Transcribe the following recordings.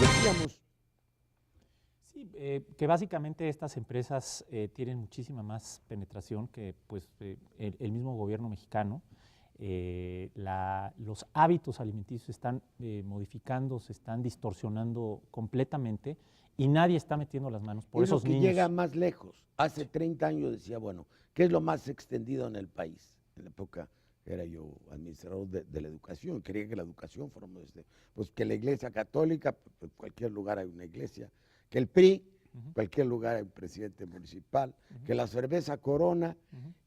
Decíamos, Sí, que básicamente estas empresas tienen muchísima más penetración que pues, el mismo gobierno mexicano. Los hábitos alimenticios están modificando, se están distorsionando completamente y nadie está metiendo las manos por es lo esos que niños. llega más lejos. Hace 30 años decía, bueno, ¿qué es lo más extendido en el país? En la época era yo administrador de la educación, quería que la educación fuera, pues que la iglesia católica, pues cualquier lugar hay una iglesia, que el PRI, cualquier lugar hay un presidente municipal, que la cerveza Corona,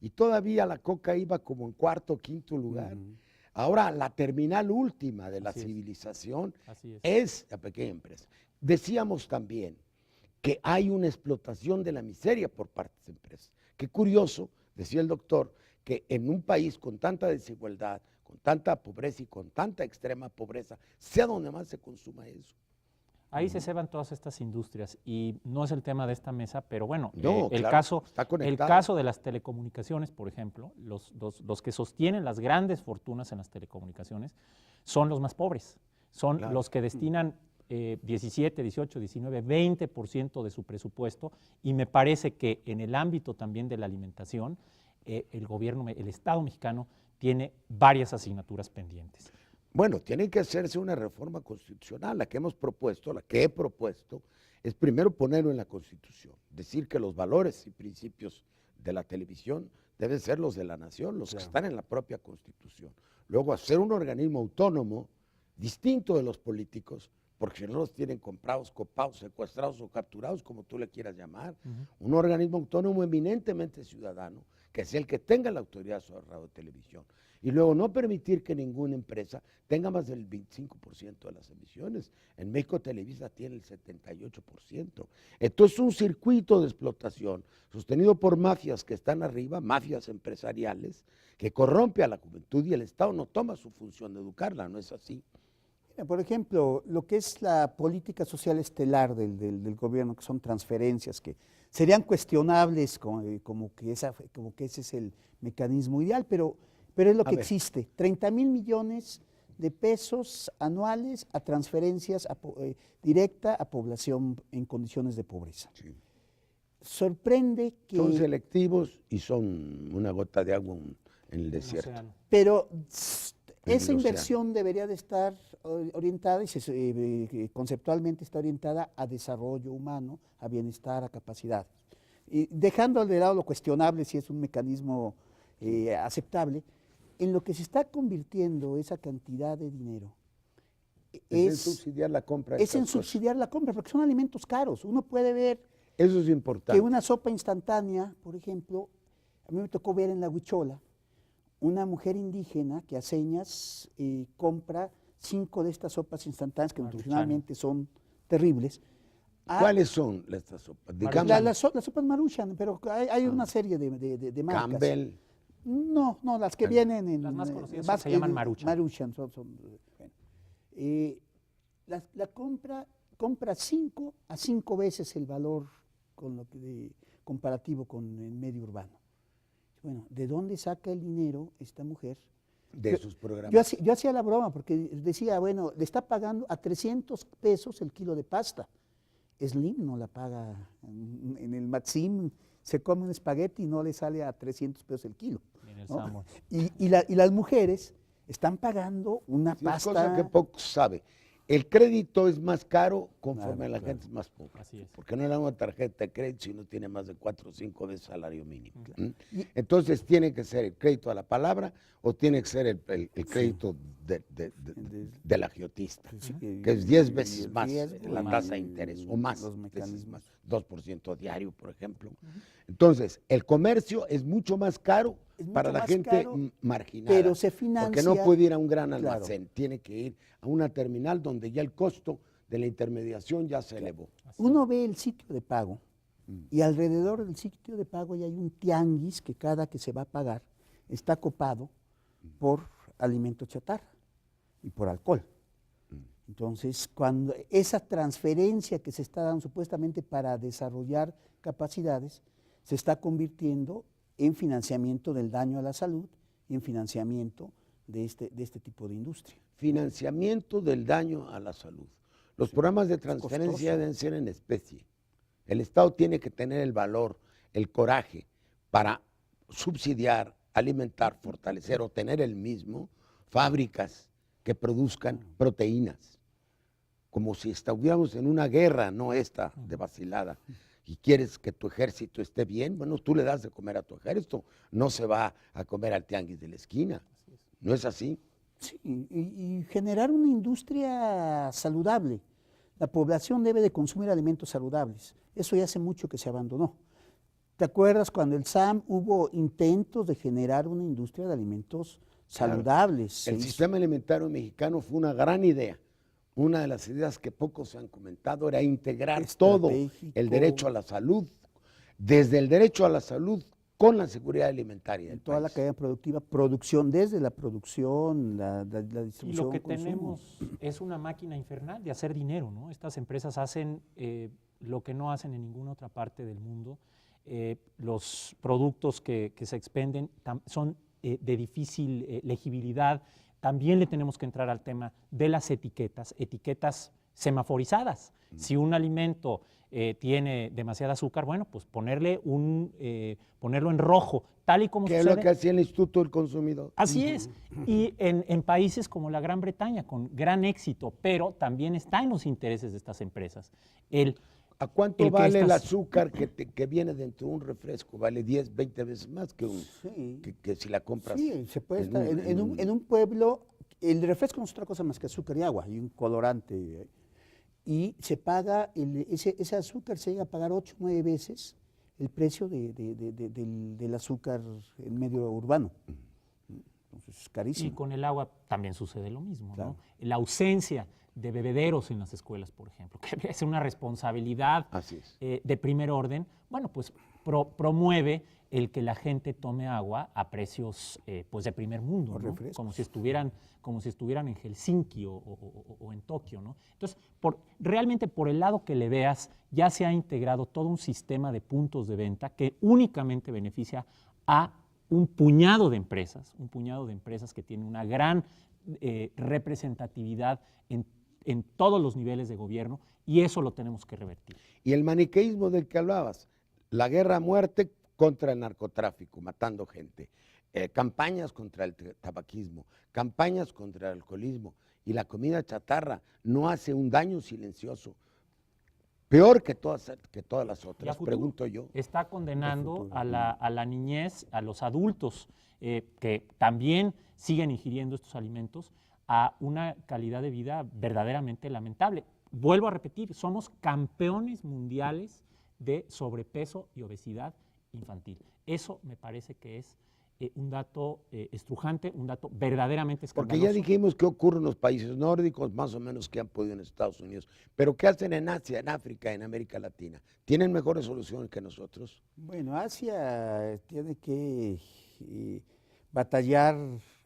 y todavía la coca iba como en cuarto o quinto lugar. Ahora la terminal última de la Así es. civilización Así es la pequeña empresa. Decíamos también que hay una explotación de la miseria por parte de empresas. Qué curioso, decía el doctor, que en un país con tanta desigualdad, con tanta pobreza y con tanta extrema pobreza, sea donde más se consuma eso. Ahí se ceban todas estas industrias y no es el tema de esta mesa, pero bueno, No, el claro, está conectado. caso de las telecomunicaciones, por ejemplo, los que sostienen las grandes fortunas en las telecomunicaciones son los más pobres, son Claro. los que destinan 17, 18, 19, 20% de su presupuesto y me parece que en el ámbito también de la alimentación, el gobierno, el Estado mexicano tiene varias asignaturas pendientes. Bueno, tiene que hacerse una reforma constitucional, la que hemos propuesto, la que he propuesto, es primero ponerlo en la Constitución, decir que los valores y principios de la televisión deben ser los de la nación, los que están en la propia Constitución. Luego hacer un organismo autónomo, distinto de los políticos, porque no los tienen comprados, copados, secuestrados o capturados, como tú le quieras llamar. Un organismo autónomo eminentemente ciudadano, que sea el que tenga la autoridad sobre radio y televisión. Y luego no permitir que ninguna empresa tenga más del 25% de las emisiones. En México Televisa tiene el 78%. Entonces un circuito de explotación sostenido por mafias que están arriba, mafias empresariales, que corrompe a la juventud y el Estado no toma su función de educarla, ¿no es así? Por ejemplo, lo que es la política social estelar del gobierno, que son transferencias que serían cuestionables como que ese es el mecanismo ideal, pero es lo que existe. 30,000 millones de pesos anuales a transferencias directa a población en condiciones de pobreza. Sí. Sorprende que... Son selectivos y son una gota de agua en el desierto. Pero esa inversión debería de estar orientada, y conceptualmente está orientada a desarrollo humano, a bienestar, a capacidad. Y dejando de lado lo cuestionable si es un mecanismo aceptable, en lo que se está convirtiendo esa cantidad de dinero es en subsidiar la compra. Es en subsidiar la compra, porque son alimentos caros. Uno puede ver eso es importante. Que una sopa instantánea, por ejemplo, a mí me tocó ver en la Huichola, una mujer indígena que a señas compra 5 de estas sopas instantáneas que nutricionalmente son terribles. ¿Cuáles son estas sopas? Las sopas Maruchan, pero hay una serie de marcas. Campbell. No, las que vienen en... Las más conocidas se llaman Maruchan. Maruchan la compra 5 a 5 veces el valor comparativo con el medio urbano. Bueno, ¿de dónde saca el dinero esta mujer? De sus programas. Yo hacía la broma porque decía, bueno, le está pagando a 300 pesos el kilo de pasta. Slim no la paga, en el Maxim se come un espagueti y no le sale a 300 pesos el kilo. ¿No? Y las mujeres están pagando una pasta. Es cosa que poco sabe. El crédito es más caro conforme la gente es más pobre. Así es. Porque no le da una tarjeta de crédito si no tiene más de 4 o 5 veces salario mínimo. Entonces tiene que ser el crédito a la palabra o tiene que ser el crédito del agiotista, que es 10 veces más la tasa de interés o más, los mecanismos. 2% diario, por ejemplo. Entonces, el comercio es mucho más caro para la gente marginada, pero se financia, porque no puede ir a un gran almacén, tiene que ir a una terminal donde ya el costo de la intermediación ya se elevó. Uno ve el sitio de pago y alrededor del sitio de pago ya hay un tianguis que cada que se va a pagar está copado por alimento chatarra y por alcohol. Entonces, cuando esa transferencia que se está dando supuestamente para desarrollar capacidades se está convirtiendo en financiamiento del daño a la salud y en financiamiento de este tipo de industria. Financiamiento del daño a la salud. Los programas de transferencia deben ser en especie. El Estado tiene que tener el valor, el coraje para subsidiar, alimentar, fortalecer o tener el mismo fábricas que produzcan proteínas. Como si estuviéramos en una guerra, no esta de vacilada. Y quieres que tu ejército esté bien, bueno, tú le das de comer a tu ejército, no se va a comer al tianguis de la esquina. ¿No es así? Sí, y generar una industria saludable. La población debe de consumir alimentos saludables. Eso ya hace mucho que se abandonó. ¿Te acuerdas cuando el SAM hubo intentos de generar una industria de alimentos saludables? El sistema alimentario mexicano fue una gran idea. Una de las ideas que pocos se han comentado era integrar todo el derecho a la salud, desde el derecho a la salud con la seguridad alimentaria del toda país. la cadena productiva, producción, desde la producción, la distribución. Y lo que consumo. tenemos es una máquina infernal de hacer dinero, ¿no? Estas empresas hacen lo que no hacen en ninguna otra parte del mundo. Los productos que se expenden son de difícil legibilidad. También le tenemos que entrar al tema de las etiquetas semaforizadas. Si un alimento tiene demasiada azúcar, bueno, pues ponerlo en rojo, tal y como ¿Qué es sucede. lo que hacía el Instituto del Consumidor? Así es. Y en países como la Gran Bretaña, con gran éxito, pero también está en los intereses de estas empresas. ¿A cuánto vale el azúcar que viene dentro de un refresco? Vale 10, 20 veces más que que si la compras. Sí, se puede estar. En un pueblo, el refresco no es otra cosa más que azúcar y agua y un colorante. Y se paga, ese azúcar se llega a pagar 8 o 9 veces el precio del azúcar en medio urbano. Entonces es carísimo. Y con el agua también sucede lo mismo, Claro. ¿no? La ausencia de bebederos en las escuelas, por ejemplo, que es una responsabilidad de primer orden, bueno, pues promueve el que la gente tome agua a precios pues de primer mundo, ¿no? Como si estuvieran en Helsinki o en Tokio, ¿no? Entonces, realmente por el lado que le veas, ya se ha integrado todo un sistema de puntos de venta que únicamente beneficia a un puñado de empresas que tienen una gran representatividad en todos los niveles de gobierno, y eso lo tenemos que revertir. Y el maniqueísmo del que hablabas, la guerra a muerte contra el narcotráfico, matando gente, campañas contra el tabaquismo, campañas contra el alcoholismo, y la comida chatarra no hace un daño silencioso, peor que todas las otras, pregunto yo. Está condenando a la niñez, a los adultos que también siguen ingiriendo estos alimentos, a una calidad de vida verdaderamente lamentable. Vuelvo a repetir, somos campeones mundiales de sobrepeso y obesidad infantil. Eso me parece que es un dato estrujante, un dato verdaderamente escandaloso. Porque ya dijimos qué ocurre en los países nórdicos, más o menos qué han podido en Estados Unidos, pero ¿qué hacen en Asia, en África, en América Latina? ¿Tienen mejores soluciones que nosotros? Bueno, Asia tiene que batallar,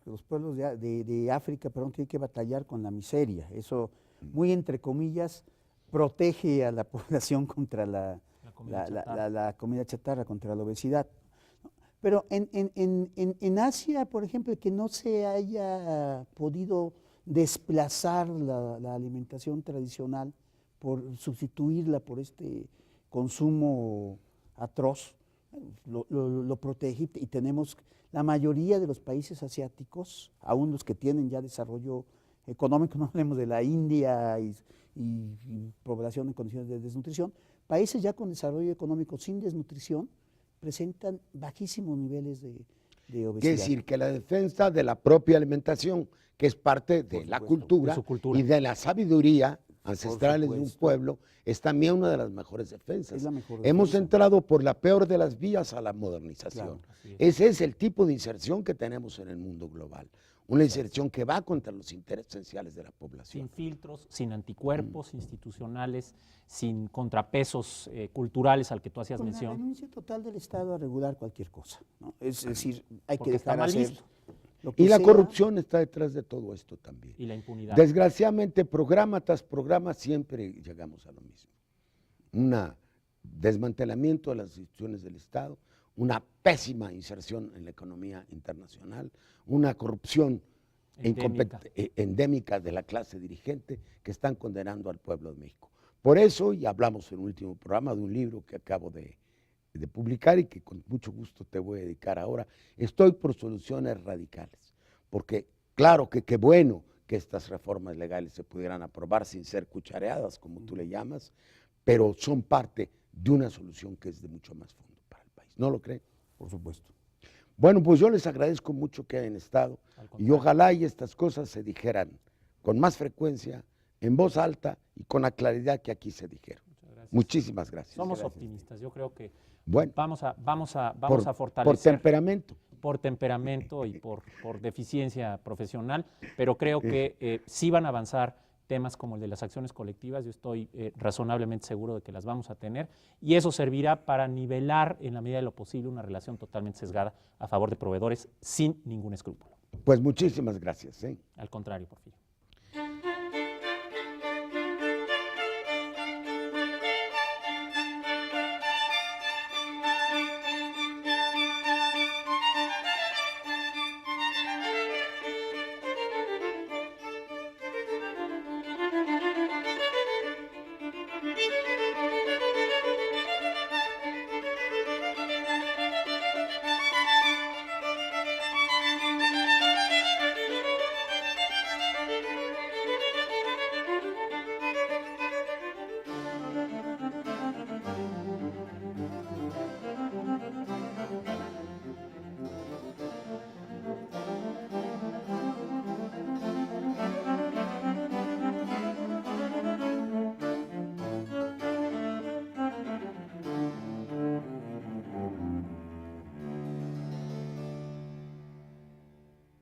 los pueblos de África, perdón, tienen que batallar con la miseria. Eso, muy entre comillas, protege a la población contra la comida chatarra, contra la obesidad. Pero en Asia, por ejemplo, que no se haya podido desplazar la alimentación tradicional por sustituirla por este consumo atroz, lo protege, y tenemos la mayoría de los países asiáticos, aún los que tienen ya desarrollo económico, no hablemos de la India y población en condiciones de desnutrición, países ya con desarrollo económico sin desnutrición presentan bajísimos niveles de obesidad. Quiere decir que la defensa de la propia alimentación, que es parte de la cultura, de su cultura y de la sabiduría ancestrales de un pueblo, es también una de las mejores defensas. Es la mejor Hemos defensa. entrado por la peor de las vías a la modernización. Claro, Ese es el tipo de inserción que tenemos en el mundo global. Una inserción que va contra los intereses esenciales de la población. Sin filtros, sin anticuerpos institucionales, sin contrapesos culturales al que tú hacías Con la mención. renuncia total del Estado a regular cualquier cosa, ¿no? Es decir, hay Porque que está dejar mal hacer visto. lo que Y la sea. corrupción está detrás de todo esto también. Y la impunidad. Desgraciadamente, programa tras programa, siempre llegamos a lo mismo. Un desmantelamiento de las instituciones del Estado, una pésima inserción en la economía internacional, una corrupción endémica de la clase dirigente que están condenando al pueblo de México. Por eso, y hablamos en el último programa de un libro que acabo de publicar y que con mucho gusto te voy a dedicar ahora, estoy por soluciones radicales, porque claro que qué bueno que estas reformas legales se pudieran aprobar sin ser cuchareadas, como tú le llamas, pero son parte de una solución que es de mucho más fondo para el país. ¿No lo creen? Por supuesto. Bueno, pues yo les agradezco mucho que hayan estado y ojalá y estas cosas se dijeran con más frecuencia, en voz alta y con la claridad que aquí se dijeron. Muchísimas gracias. Somos optimistas, yo creo que bueno, vamos a fortalecer. Por temperamento. Por temperamento y por deficiencia profesional, pero creo que sí van a avanzar temas como el de las acciones colectivas. Yo estoy razonablemente seguro de que las vamos a tener y eso servirá para nivelar en la medida de lo posible una relación totalmente sesgada a favor de proveedores sin ningún escrúpulo. Pues muchísimas gracias. Al contrario, Porfirio.